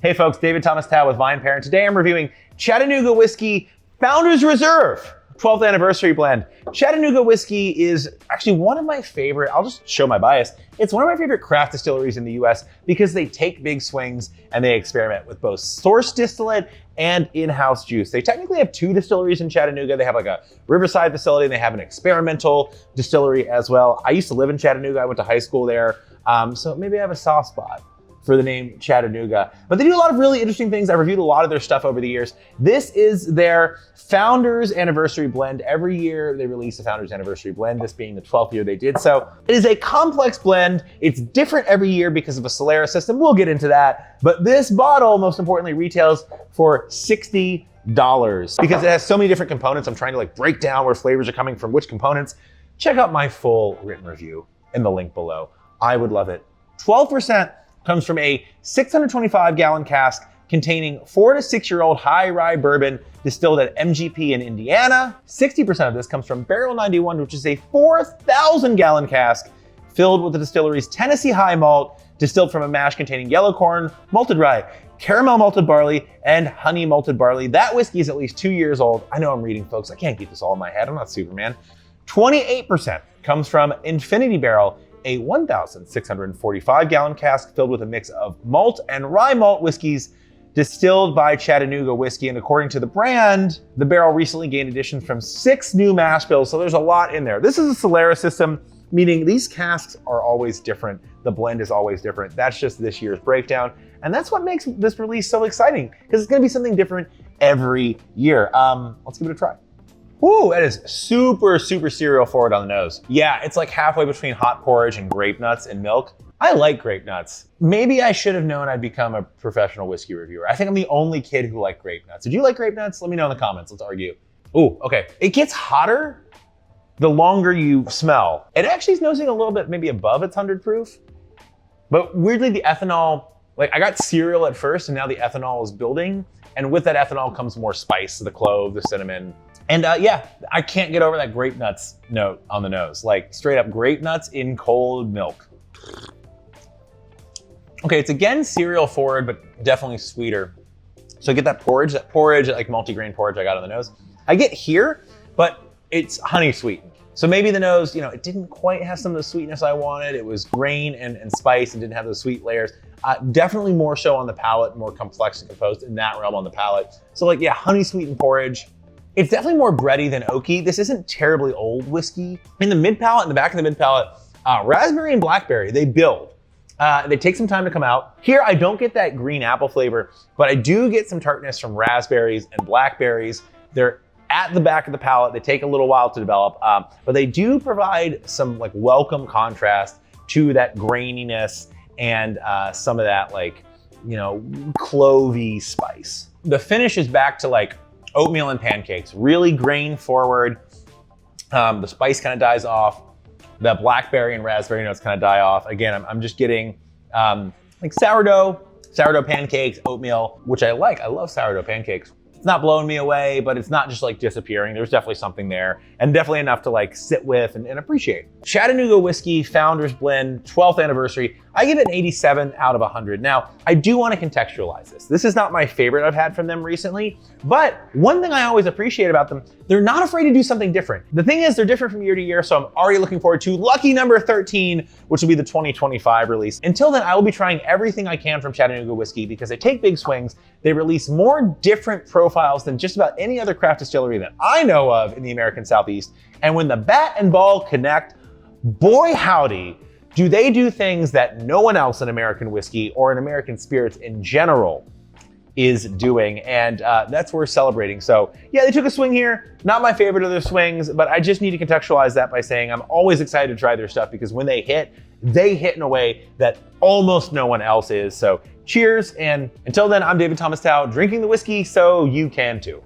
Hey folks, David Thomas Tao with VinePair, and today I'm reviewing Chattanooga Whiskey Founders Reserve 12th anniversary blend. Chattanooga Whiskey is actually one of my favorite, I'll just show my bias, it's one of my favorite craft distilleries in the US because they take big swings and they experiment with both source distillate and in-house juice. They technically have two distilleries in Chattanooga. They have like a Riverside facility and they have an experimental distillery as well. I used to live in Chattanooga, I went to high school there, so maybe I have a soft spot for the name Chattanooga. But they do a lot of really interesting things. I've reviewed a lot of their stuff over the years. This is their Founders Anniversary blend. Every year they release a Founders Anniversary blend, this being the 12th year they did so. It is a complex blend. It's different every year because of a Solera system. We'll get into that. But this bottle, most importantly, retails for $60 because it has so many different components. I'm trying to break down where flavors are coming from, which components. Check out my full written review in the link below. I would love it. 12% comes from a 625-gallon cask containing 4 to 6-year-old high rye bourbon distilled at MGP in Indiana. 60% of this comes from Barrel 91, which is a 4,000-gallon cask filled with the distillery's Tennessee high malt, distilled from a mash containing yellow corn, malted rye, caramel malted barley, and honey malted barley. That whiskey is at least 2 years old. I know I'm reading, folks. I can't keep this all in my head. I'm not Superman. 28% comes from Infinity Barrel, a 1,645-gallon cask filled with a mix of malt and rye malt whiskeys distilled by Chattanooga Whiskey. And according to the brand, the barrel recently gained additions from 6 new mash bills, so there's a lot in there. This is a Solera system, meaning these casks are always different. The blend is always different. That's just this year's breakdown. And that's what makes this release so exciting, because it's gonna be something different every year. Let's give it a try. Ooh, that is super cereal forward on the nose. Yeah, it's like halfway between hot porridge and grape nuts and milk. I like grape nuts. Maybe I should have known I'd become a professional whiskey reviewer. I think I'm the only kid who liked grape nuts. Did you like grape nuts? Let me know in the comments, let's argue. Ooh, okay. It gets hotter the longer you smell. It actually is nosing a little bit maybe above its 100 proof, but weirdly the ethanol, I got cereal at first and now the ethanol is building. And with that ethanol comes more spice, the clove, the cinnamon. And yeah, I can't get over that grape nuts note on the nose. Straight up grape nuts in cold milk. Okay, it's again cereal forward, but definitely sweeter. So I get that porridge, like multi-grain porridge I got on the nose. I get here, but it's honey sweetened. So maybe the nose, it didn't quite have some of the sweetness I wanted. It was grain and spice and didn't have those sweet layers. Definitely more so on the palate, more complex and composed in that realm on the palate. So yeah, honey sweetened porridge. It's definitely more bready than oaky. This isn't terribly old whiskey. In the mid palate, in the back of the mid palate, raspberry and blackberry, they build. They take some time to come out. Here, I don't get that green apple flavor, but I do get some tartness from raspberries and blackberries. They're at the back of the palate. They take a little while to develop, but they do provide some welcome contrast to that graininess and some of that clovey spice. The finish is back to oatmeal and pancakes, really grain forward. The spice kind of dies off. The blackberry and raspberry notes kind of die off. Again, I'm just getting sourdough pancakes, oatmeal, which I like. I love sourdough pancakes. It's not blowing me away, but it's not just disappearing. There's definitely something there, and definitely enough to sit with and appreciate. Chattanooga Whiskey Founders Blend 12th anniversary. I give it an 87 out of 100. Now, I do want to contextualize this. This is not my favorite I've had from them recently, but one thing I always appreciate about them, they're not afraid to do something different. The thing is, they're different from year to year, so I'm already looking forward to lucky number 13, which will be the 2025 release. Until then, I will be trying everything I can from Chattanooga Whiskey because they take big swings. They release more different profiles than just about any other craft distillery that I know of in the American Southeast. And when the bat and ball connect, boy howdy, do they do things that no one else in American whiskey or in American spirits in general is doing, and that's worth celebrating. So yeah, they took a swing here. Not my favorite of their swings, but I just need to contextualize that by saying I'm always excited to try their stuff because when they hit in a way that almost no one else is. So cheers, and until then, I'm David Thomas Tao, drinking the whiskey so you can too.